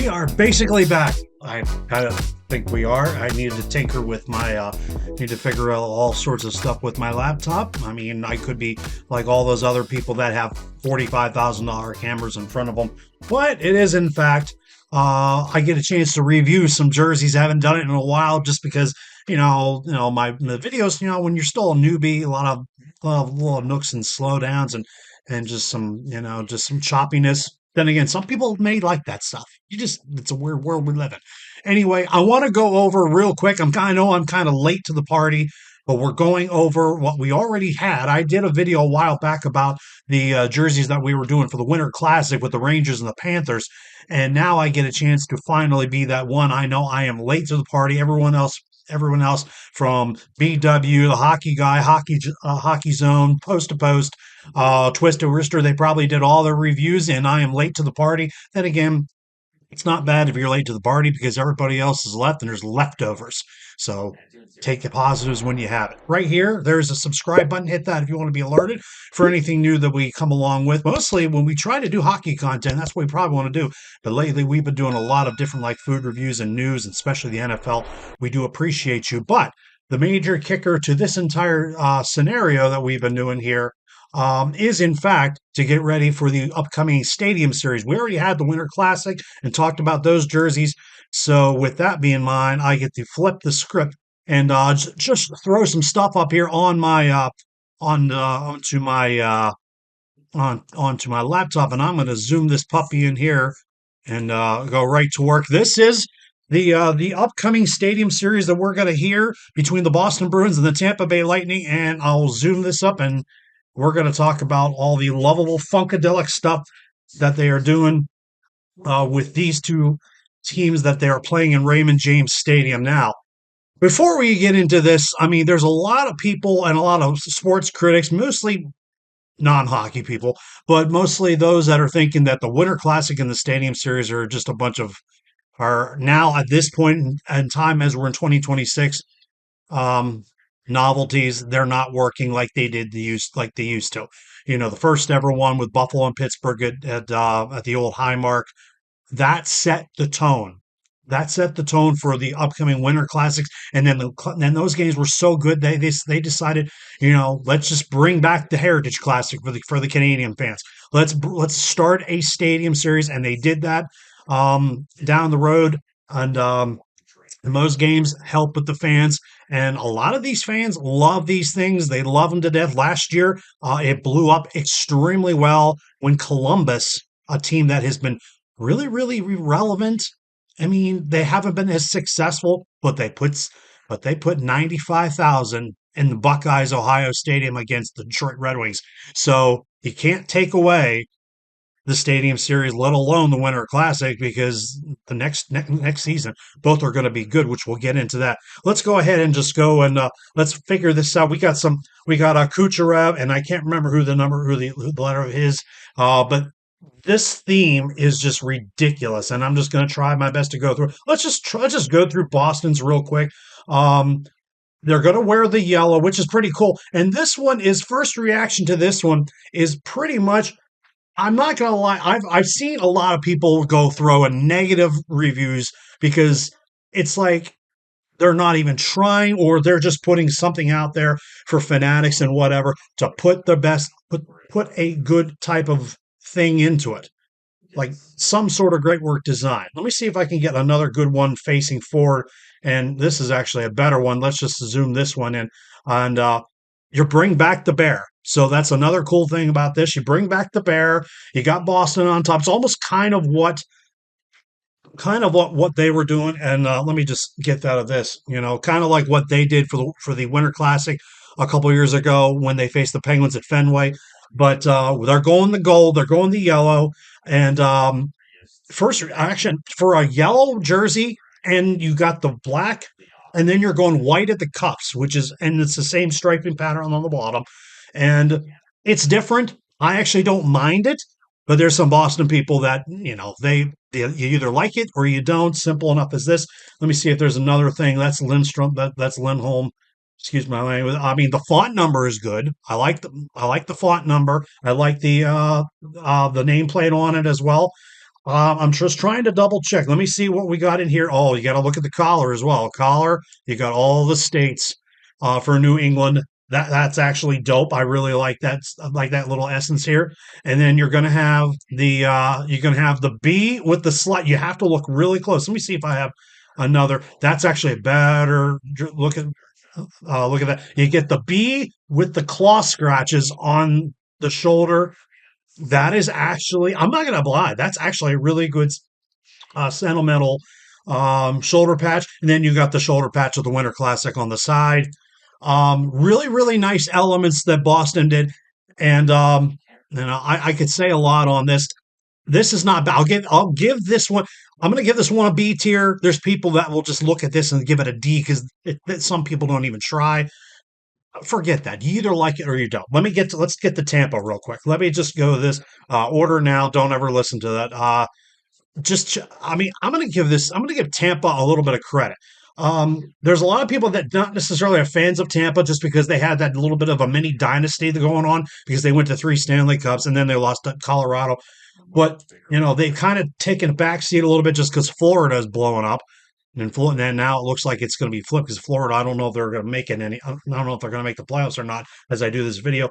We are basically back. I kind of think we are. I needed to tinker with my, need to figure out all sorts of stuff with my laptop. I mean, I could be like all those other people that have $45,000 cameras in front of them. But it is, in fact, I get a chance to review some jerseys. I haven't done it in a while just because, my videos, when you're still a newbie, a lot of little nooks and slowdowns and just just some choppiness. Then again, some people may like that stuff. It's a weird world we live in. Anyway, I want to go over real quick. I know I'm kind of late to the party, but we're going over what we already had. I did a video a while back about the jerseys that we were doing for the Winter Classic with the Rangers and the Panthers. And now I get a chance to finally be that one. I know I am late to the party. Everyone else from BW, the hockey guy, hockey zone, post to post, Twisted Wrister, they probably did all their reviews, and I am late to the party. Then again, it's not bad if you're late to the party because everybody else is left and there's leftovers. So take the positives when you have it. Right here, there's a subscribe button. Hit that if you want to be alerted for anything new that we come along with. Mostly when we try to do hockey content, that's what we probably want to do. But lately, we've been doing a lot of different like food reviews and news, and especially the NFL. We do appreciate you. But the major kicker to this entire scenario that we've been doing here is in fact to get ready for the upcoming Stadium Series. We already had the Winter Classic and talked about those jerseys. So with that being in mind, I get to flip the script and just throw some stuff up here on my onto my laptop, and I'm going to zoom this puppy in here and go right to work. This is the upcoming Stadium Series that we're going to hear between the Boston Bruins and the Tampa Bay Lightning, and I'll zoom this up and we're going to talk about all the lovable funkadelic stuff that they are doing with these two teams that they are playing in Raymond James Stadium. Now, before we get into this, I mean, there's a lot of people and a lot of sports critics, mostly non-hockey people, but mostly those that are thinking that the Winter Classic and the Stadium Series are just a bunch of are now at this point in time as we're in 2026 um, novelties. They're not working like they used to. The first ever one with Buffalo and Pittsburgh at the old Highmark that set the tone. That set the tone for the upcoming Winter Classics, and then those games were so good they decided, let's just bring back the Heritage Classic for the Canadian fans. Let's start a Stadium Series, and they did that down the road, and those games help with the fans. And a lot of these fans love these things. They love them to death. Last year, it blew up extremely well when Columbus, a team that has been really, really relevant. I mean, they haven't been as successful, but they put 95,000 in the Buckeyes Ohio Stadium against the Detroit Red Wings. So you can't take away the Stadium Series, let alone the Winter Classic, because the next season both are going to be good, which we'll get into that. Let's go ahead and just go and let's figure this out. We got Kucherov, and I can't remember who the letter of his, but this theme is just ridiculous, and I'm just going to try my best to go through. Let's just go through Boston's real quick. Um, they're going to wear the yellow, which is pretty cool. And this one is first reaction to this one is pretty much. I'm not gonna lie. I've seen a lot of people go throw a negative reviews because it's like they're not even trying, or they're just putting something out there for fanatics and whatever to put a good type of thing into it, like some sort of great work design. Let me see if I can get another good one facing forward. And this is actually a better one. Let's just zoom this one in. And you bring back the bear. So that's another cool thing about this. You bring back the bear. You got Boston on top. It's almost kind of what they were doing. And let me just get out of this. Kind of like what they did for the Winter Classic a couple years ago when they faced the Penguins at Fenway. But they're going the gold. They're going the yellow. And first action for a yellow jersey, and you got the black, and then you're going white at the cuffs, and it's the same striping pattern on the bottom, and it's different. I actually don't mind it, but there's some Boston people that you either like it or you don't. Simple enough as this. Let me see if there's another thing. That's Lindstrom. That's Lindholm. Excuse my language. I mean, the font number is good. I like the font number. I like the nameplate on it as well. I'm just trying to double check. Let me see what we got in here. Oh, you got to look at the collar as well. Collar, you got all the states for New England. That's actually dope. I really like that. I like that little essence here. And then you're gonna have the B with the slight. You have to look really close. Let me see if I have another. That's actually a better look at. Look at that. You get the B with the claw scratches on the shoulder. That is actually, I'm not going to lie, that's actually a really good sentimental shoulder patch. And then you got the shoulder patch of the Winter Classic on the side. Really, really nice elements that Boston did. And I could say a lot on this. This is not bad. I'll give this one. I'm going to give this one a B tier. There's people that will just look at this and give it a D because some people don't even try. Forget that. You either like it or you don't. Let's get to Tampa real quick. Let me just go this order now. Don't ever listen to that. I mean, I'm going to give Tampa a little bit of credit. There's a lot of people that not necessarily are fans of Tampa just because they had that little bit of a mini dynasty going on because they went to three Stanley Cups and then they lost to Colorado. But they've kind of taken a backseat a little bit just because Florida is blowing up. And then now it looks like it's going to be flipped because Florida, I don't know if they're going to make it any. I don't know if they're going to make the playoffs or not as I do this video.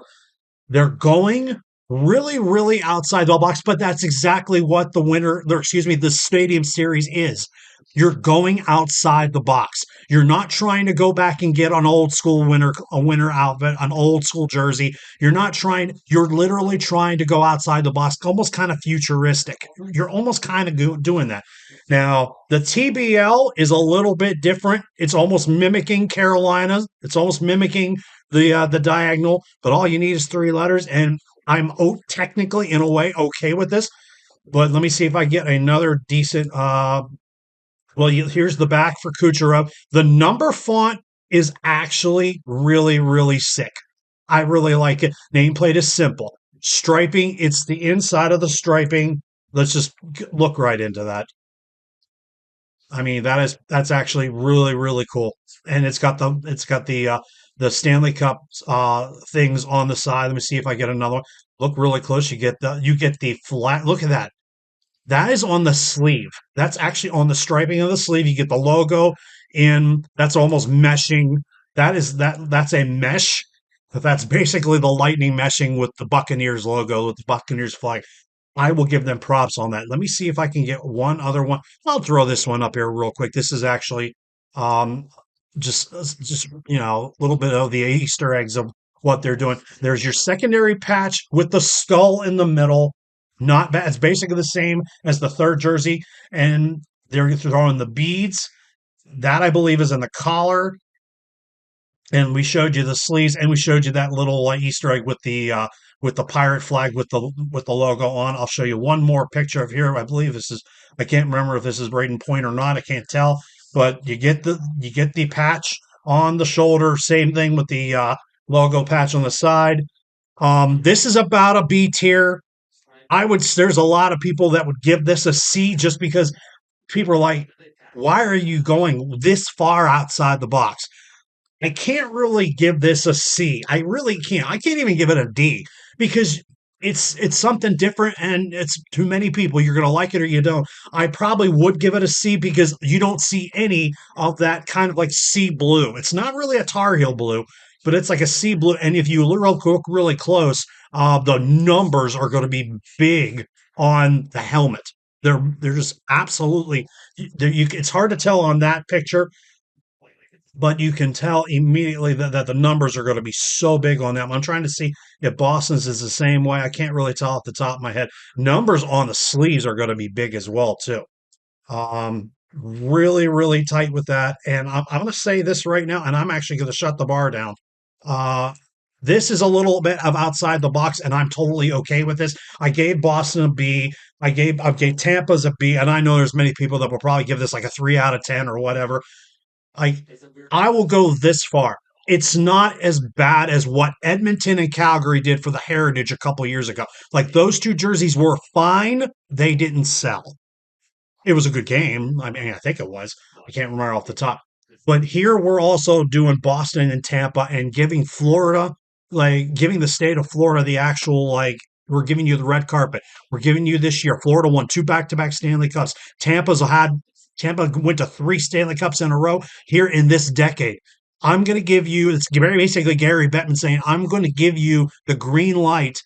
They're going really, really outside the box, but that's exactly what the Stadium Series is. You're going outside the box. You're not trying to go back and get an old school a winter outfit, an old school jersey. You're literally trying to go outside the box, almost kind of futuristic. You're almost kind of doing that. Now, the TBL is a little bit different. It's almost mimicking Carolina. It's almost mimicking the diagonal, but all you need is three letters. And I'm technically, in a way, okay with this. But let me see if I get another decent. Here's the back for Kucherov. The number font is actually really, really sick. I really like it. Nameplate is simple. Striping, it's the inside of the striping. Let's just look right into that. I mean, that's actually really, really cool. And it's got the Stanley Cup things on the side. Let me see if I get another one. Look really close. You get the flat. Look at that. That is on the sleeve. That's actually on the striping of the sleeve. You get the logo in. That's almost meshing. That's a mesh. That's basically the lightning meshing with the Buccaneers logo, with the Buccaneers flag. I will give them props on that. Let me see if I can get one other one. I'll throw this one up here real quick. This is actually um, just a little bit of the Easter eggs of what they're doing. There's your secondary patch with the skull in the middle. Not bad. It's basically the same as the third jersey, and they're throwing the beads. That I believe is in the collar, and we showed you the sleeves, and we showed you that little Easter egg with the pirate flag with the logo on. I'll show you one more picture of here. I believe this is. I can't remember if this is Braden Point or not. I can't tell, but you get the patch on the shoulder. Same thing with the logo patch on the side. This is about a B tier. There's a lot of people that would give this a C just because people are like, why are you going this far outside the box? I can't really give this a C. I really can't. I can't even give it a D because it's something different and it's too many people. You're gonna like it or you don't. I probably would give it a C because you don't see any of that kind of like sea blue. It's not really a Tar Heel blue, but it's like a sea blue. And if you look really close, the numbers are going to be big on the helmet. They're just absolutely. It's hard to tell on that picture, but you can tell immediately that the numbers are going to be so big on them. I'm trying to see if Boston's is the same way. I can't really tell off the top of my head. Numbers on the sleeves are going to be big as well too. Really, really tight with that. And I'm going to say this right now, and I'm actually going to shut the bar down. Uh, this is a little bit of outside the box, and I'm totally okay with this. I gave Boston a B. I gave Tampa's a B, and I know there's many people that will probably give this like a 3 out of 10 or whatever. I I will go this far. It's not as bad as what Edmonton and Calgary did for the Heritage a couple years ago. Like those two jerseys were fine. They didn't sell. It was a good game. I mean, I think it was. I can't remember off the top. But here we're also doing Boston and Tampa and giving the state of Florida the actual like We're giving you the red carpet. We're giving you this year. Florida won two back-to-back Stanley Cups. Tampa went to three Stanley Cups in a row here in this decade. I'm going to give you, it's basically Gary Bettman saying, I'm going to give you the green light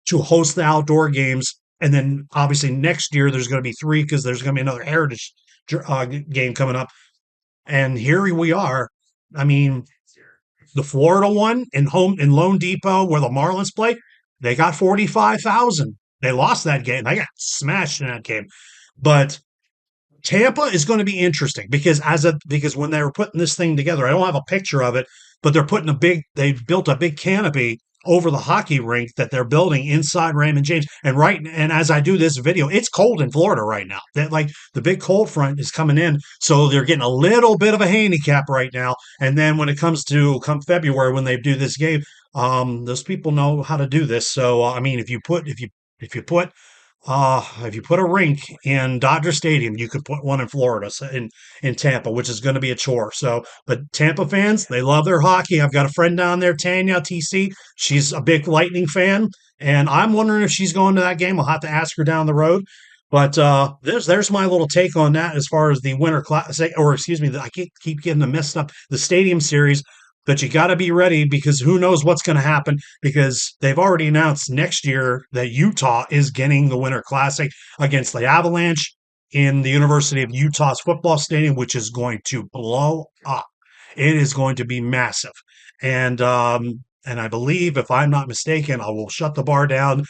to host the outdoor games. And then obviously next year there's going to be three because there's going to be another Heritage game coming up. And here we are. I mean, the Florida one in Lone Depot where the Marlins play, they got 45,000. They lost that game. They got smashed in that game. But Tampa is going to be interesting because when they were putting this thing together, I don't have a picture of it, but they built a big canopy over the hockey rink that they're building inside Raymond James. And as I do this video, it's cold in Florida right now. That like the big cold front is coming in, so they're getting a little bit of a handicap right now. And then when it comes to come February when they do this game, those people know how to do this. So I mean, if you put a rink in Dodger Stadium, you could put one in Florida, so in Tampa, which is going to be a chore. So, but Tampa fans, they love their hockey. I've got a friend down there, Tanya TC. She's a big Lightning fan, and I'm wondering if she's going to that game. I'll have to ask her down the road. But there's my little take on that as far as the Winter Classic, or excuse me, I keep getting them messed up. The Stadium Series. But you got to be ready because who knows what's going to happen because they've already announced next year that Utah is getting the Winter Classic against the Avalanche in the University of Utah's football stadium, which is going to blow up. It is going to be massive. And I believe, if I'm not mistaken, I will shut the bar down.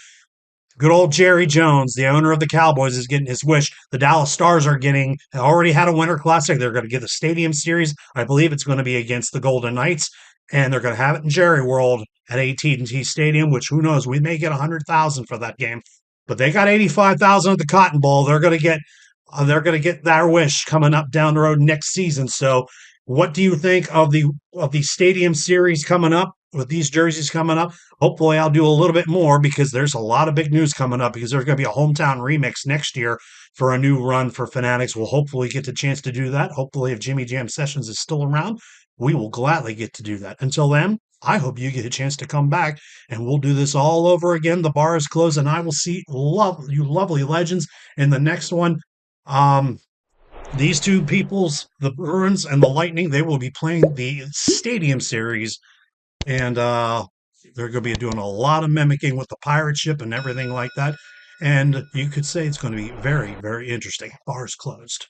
Good old Jerry Jones, the owner of the Cowboys, is getting his wish. The Dallas Stars already had a Winter Classic. They're going to get the Stadium Series. I believe it's going to be against the Golden Knights, and they're going to have it in Jerry World at AT&T Stadium. Which who knows? We may get 100,000 for that game, but they got 85,000 at the Cotton Bowl. They're going to get their wish coming up down the road next season. So, what do you think of the Stadium Series coming up with these jerseys coming up? Hopefully, I'll do a little bit more because there's a lot of big news coming up because there's going to be a hometown remix next year for a new run for Fanatics. We'll hopefully get the chance to do that. Hopefully, if Jimmy Jam Sessions is still around, we will gladly get to do that. Until then, I hope you get a chance to come back and we'll do this all over again. The bar is closed, and I will see you lovely legends in the next one. Um, these two peoples, the Bruins and the Lightning, they will be playing the Stadium Series, and they're going to be doing a lot of mimicking with the pirate ship and everything like that. And you could say it's going to be very, very interesting. Bars closed.